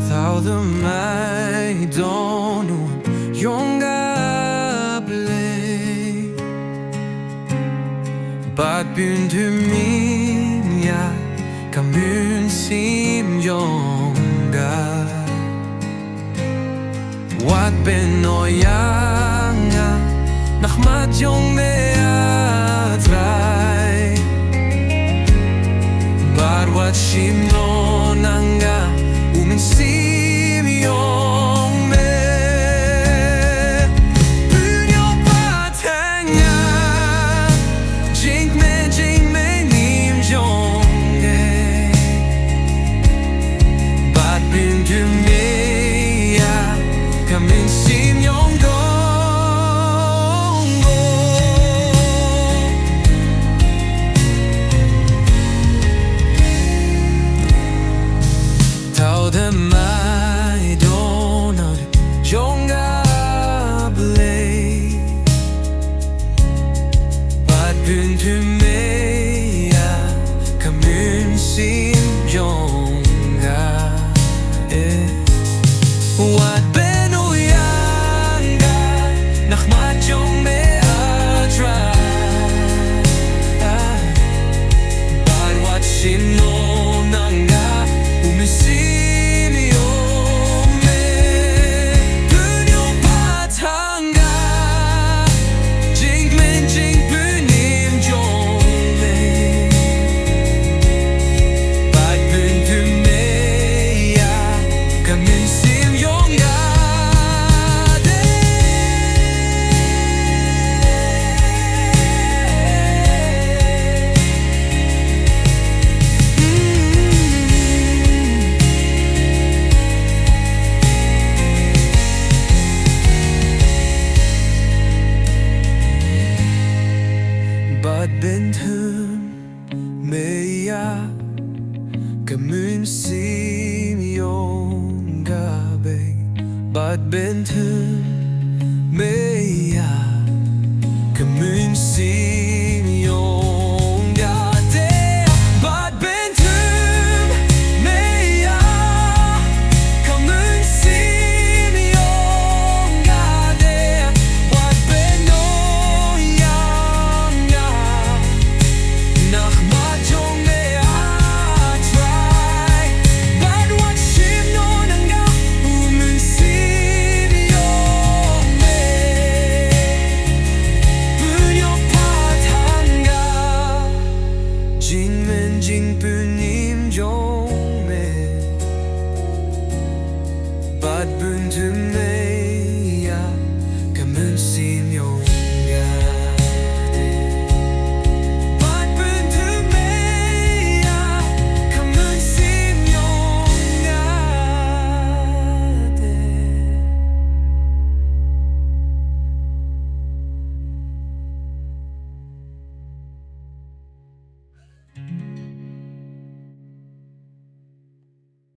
Thaw Thymmai Dohnud Bad byn du min ja Kamun sim jonga Wat ben o yanga Nachmat jong me atrai Bad wat shim no nanga Umin sim yong me Kamin sim yong dong Thaw Thymmai Dohnud jonga blei Bad byn du meia Kamin sim jonga Wat ben o yanga Nachmat jong me atrai Bad wat shim no nanga Umisim yong me Byn yo patanga Jing men jing bynim jong me Bad byn du meia Kamin sim yong Bad byn Thymmai Kamun sim yong gabe Bad byn Thymmai Kamun sim yong gade Bad byn Thymmai Kamun sim yong gade Wat ben o yanga Nachmat jong me atrai Bad wat shim no nanga Umin sim yong me Byn yo patanga Jing men jing bynim jong me Bad byn du meia